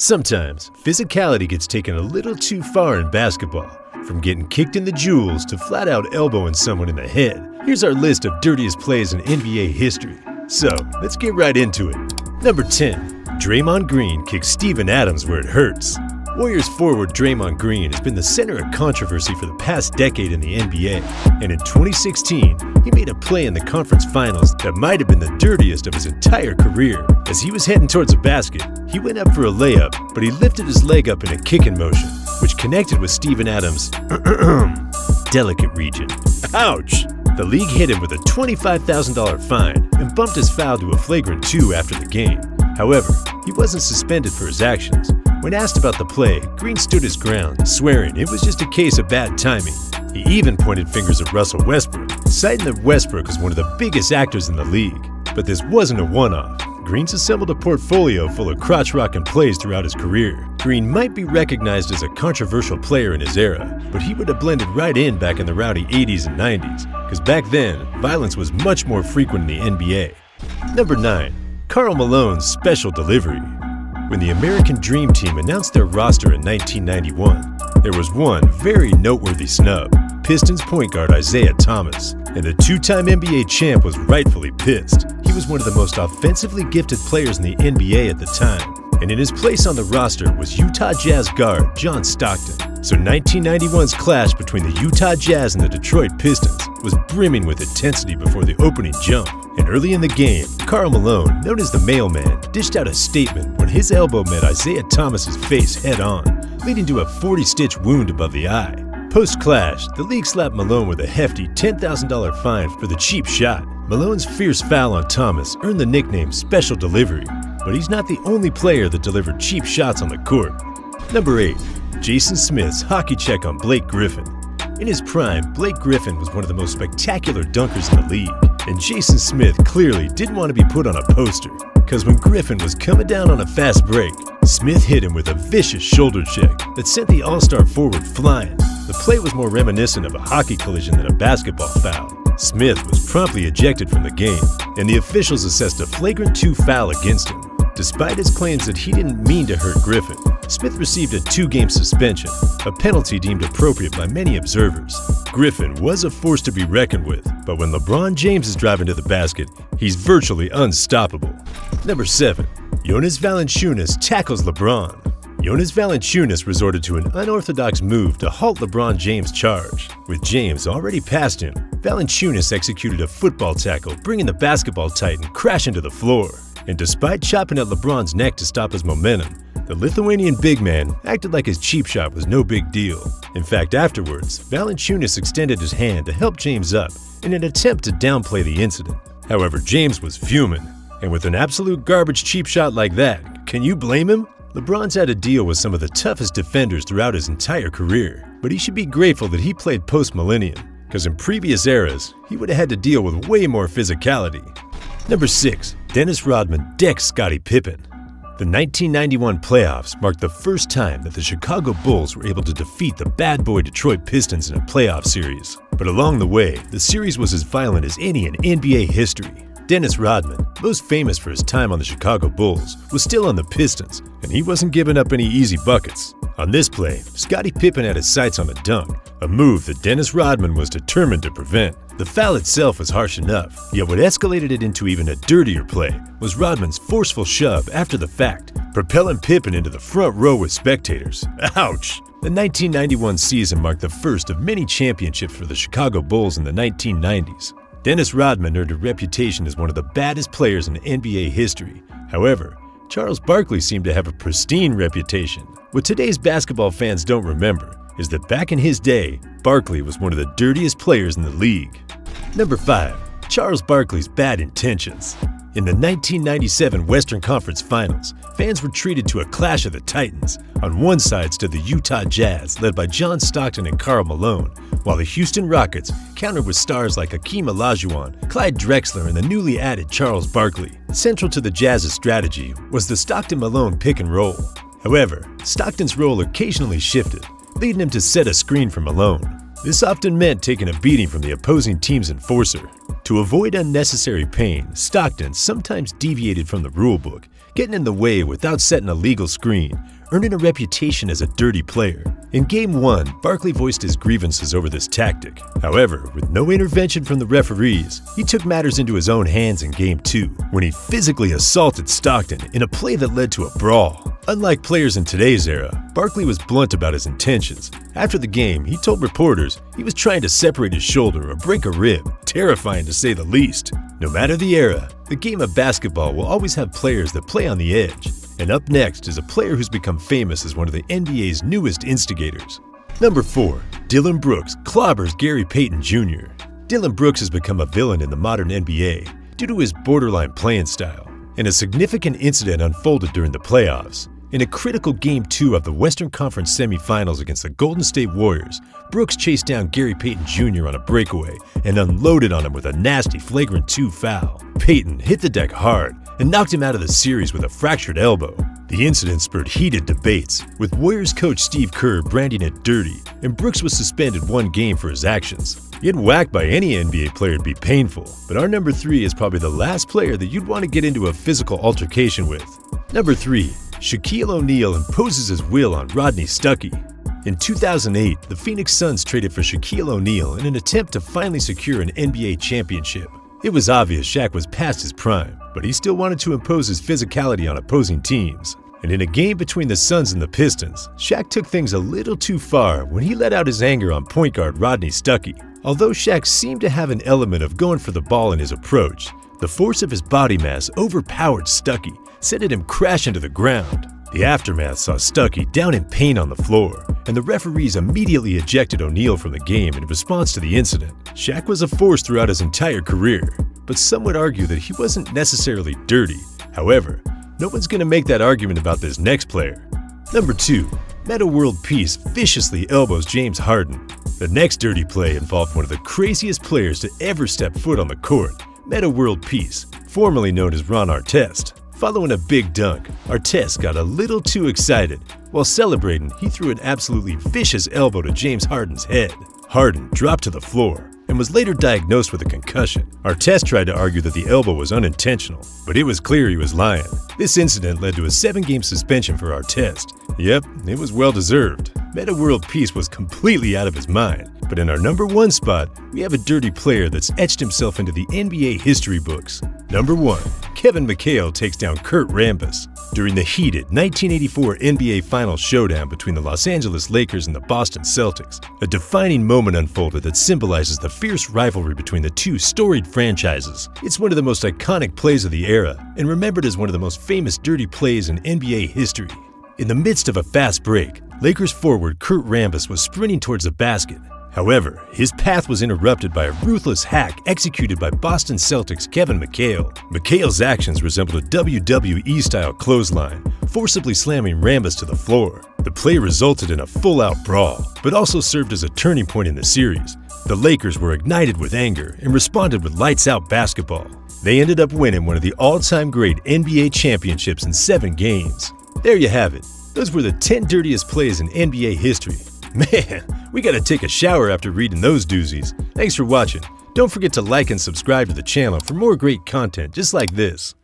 Sometimes, physicality gets taken a little too far in basketball, from getting kicked in the jewels to flat-out elbowing someone in the head. Here's our list of dirtiest plays in NBA history. So, let's get right into it. Number 10. Draymond Green kicks Steven Adams where it hurts. Warriors forward Draymond Green has been the center of controversy for the past decade in the NBA, and in 2016, he made a play in the conference finals that might have been the dirtiest of his entire career. As he was heading towards the basket, he went up for a layup, but he lifted his leg up in a kicking motion, which connected with Steven Adams' delicate region. Ouch! The league hit him with a $25,000 fine and bumped his foul to a flagrant 2 after the game. However, he wasn't suspended for his actions. When asked about the play, Green stood his ground, swearing it was just a case of bad timing. He even pointed fingers at Russell Westbrook, citing that Westbrook was one of the biggest actors in the league. But this wasn't a one-off. Green's assembled a portfolio full of crotch-rocking plays throughout his career. Green might be recognized as a controversial player in his era, but he would have blended right in back in the rowdy 80s and 90s, because back then, violence was much more frequent in the NBA. Number 9. Karl Malones' special delivery. When the American Dream Team announced their roster in 1991, there was one very noteworthy snub: Pistons point guard Isaiah Thomas. And the two-time NBA champ was rightfully pissed. He was one of the most offensively gifted players in the NBA at the time, and in his place on the roster was Utah Jazz guard John Stockton. So 1991's clash between the Utah Jazz and the Detroit Pistons was brimming with intensity before the opening jump. And early in the game, Karl Malone, known as the Mailman, dished out a statement when his elbow met Isaiah Thomas's face head-on, leading to a 40-stitch wound above the eye. Post-clash, the league slapped Malone with a hefty $10,000 fine for the cheap shot. Malone's fierce foul on Thomas earned the nickname Special Delivery, but he's not the only player that delivered cheap shots on the court. Number 8. Jason Smith's hockey check on Blake Griffin. In his prime, Blake Griffin was one of the most spectacular dunkers in the league, and Jason Smith clearly didn't want to be put on a poster, because when Griffin was coming down on a fast break, Smith hit him with a vicious shoulder check that sent the All-Star forward flying. The play was more reminiscent of a hockey collision than a basketball foul. Smith was promptly ejected from the game, and the officials assessed a flagrant 2 foul against him. Despite his claims that he didn't mean to hurt Griffin, Smith received a 2-game suspension, a penalty deemed appropriate by many observers. Griffin was a force to be reckoned with, but when LeBron James is driving to the basket, he's virtually unstoppable. Number 7. Jonas Valenciunas tackles LeBron. Jonas Valenciunas resorted to an unorthodox move to halt LeBron James' charge. With James already past him, Valenciunas executed a football tackle, bringing the basketball titan crashing to the floor. And despite chopping at LeBron's neck to stop his momentum, the Lithuanian big man acted like his cheap shot was no big deal. In fact, afterwards, Valenciunas extended his hand to help James up in an attempt to downplay the incident. However, James was fuming, and with an absolute garbage cheap shot like that, can you blame him? LeBron's had to deal with some of the toughest defenders throughout his entire career, but he should be grateful that he played post-millennium, because in previous eras, he would have had to deal with way more physicality. Number 6. Dennis Rodman decks Scottie Pippen. The 1991 playoffs marked the first time that the Chicago Bulls were able to defeat the bad boy Detroit Pistons in a playoff series. But along the way, the series was as violent as any in NBA history. Dennis Rodman, most famous for his time on the Chicago Bulls, was still on the Pistons, and he wasn't giving up any easy buckets. On this play, Scottie Pippen had his sights on a dunk, a move that Dennis Rodman was determined to prevent. The foul itself was harsh enough, yet what escalated it into even a dirtier play was Rodman's forceful shove after the fact, propelling Pippen into the front row with spectators. Ouch! The 1991 season marked the first of many championships for the Chicago Bulls in the 1990s. Dennis Rodman earned a reputation as one of the baddest players in NBA history. However, Charles Barkley seemed to have a pristine reputation. What today's basketball fans don't remember is that back in his day, Barkley was one of the dirtiest players in the league. Number 5. Charles Barkley's bad intentions. In the 1997 Western Conference Finals, fans were treated to a clash of the Titans. On one side stood the Utah Jazz, led by John Stockton and Karl Malone, while the Houston Rockets countered with stars like Hakeem Olajuwon, Clyde Drexler, and the newly added Charles Barkley. Central to the Jazz's strategy was the Stockton-Malone pick and roll. However, Stockton's role occasionally shifted, leading him to set a screen for Malone. This often meant taking a beating from the opposing team's enforcer. To avoid unnecessary pain, Stockton sometimes deviated from the rulebook, getting in the way without setting a legal screen, earning a reputation as a dirty player. In Game 1, Barkley voiced his grievances over this tactic. However, with no intervention from the referees, he took matters into his own hands in Game 2, when he physically assaulted Stockton in a play that led to a brawl. Unlike players in today's era, Barkley was blunt about his intentions. After the game, he told reporters he was trying to separate his shoulder or break a rib, terrifying to say the least. No matter the era, the game of basketball will always have players that play on the edge. And up next is a player who's become famous as one of the NBA's newest instigators. Number 4. Dillon Brooks clobbers Gary Payton Jr. Dillon Brooks has become a villain in the modern NBA due to his borderline playing style, and a significant incident unfolded during the playoffs. In a critical Game 2 of the Western Conference semifinals against the Golden State Warriors, Brooks chased down Gary Payton Jr. on a breakaway and unloaded on him with a nasty flagrant 2 foul. Payton hit the deck hard and knocked him out of the series with a fractured elbow. The incident spurred heated debates, with Warriors coach Steve Kerr branding it dirty, and Brooks was suspended 1 game for his actions. Getting whacked by any NBA player would be painful, but our number 3 is probably the last player that you'd want to get into a physical altercation with. Number 3. Shaquille O'Neal imposes his will on Rodney Stuckey. In 2008, the Phoenix Suns traded for Shaquille O'Neal in an attempt to finally secure an NBA championship. It was obvious Shaq was past his prime, but he still wanted to impose his physicality on opposing teams. And in a game between the Suns and the Pistons, Shaq took things a little too far when he let out his anger on point guard Rodney Stuckey. Although Shaq seemed to have an element of going for the ball in his approach, the force of his body mass overpowered Stuckey, sending him crashing to the ground. The aftermath saw Stuckey down in pain on the floor, and the referees immediately ejected O'Neal from the game in response to the incident. Shaq was a force throughout his entire career, but some would argue that he wasn't necessarily dirty. However, no one's going to make that argument about this next player. Number 2. Metta World Peace viciously elbows James Harden. The next dirty play involved one of the craziest players to ever step foot on the court, Metta World Peace, formerly known as Ron Artest. Following a big dunk, Artest got a little too excited. While celebrating, he threw an absolutely vicious elbow to James Harden's head. Harden dropped to the floor and was later diagnosed with a concussion. Artest tried to argue that the elbow was unintentional, but it was clear he was lying. This incident led to a 7-game suspension for Artest. Yep, it was well-deserved. Metta World Peace was completely out of his mind. But in our number 1 spot, we have a dirty player that's etched himself into the NBA history books. Number 1. Kevin McHale takes down Kurt Rambis. During the heated 1984 NBA Finals showdown between the Los Angeles Lakers and the Boston Celtics, a defining moment unfolded that symbolizes the fierce rivalry between the two storied franchises. It's one of the most iconic plays of the era, and remembered as one of the most famous dirty plays in NBA history. In the midst of a fast break, Lakers forward Kurt Rambis was sprinting towards the basket. However, his path was interrupted by a ruthless hack executed by Boston Celtics' Kevin McHale. McHale's actions resembled a WWE-style clothesline, forcibly slamming Rambis to the floor. The play resulted in a full-out brawl, but also served as a turning point in the series. The Lakers were ignited with anger and responded with lights-out basketball. They ended up winning one of the all-time great NBA championships in 7 games. There you have it. Those were the 10 dirtiest plays in NBA history. Man, we gotta take a shower after reading those doozies. Thanks for watching. Don't forget to like and subscribe to the channel for more great content just like this.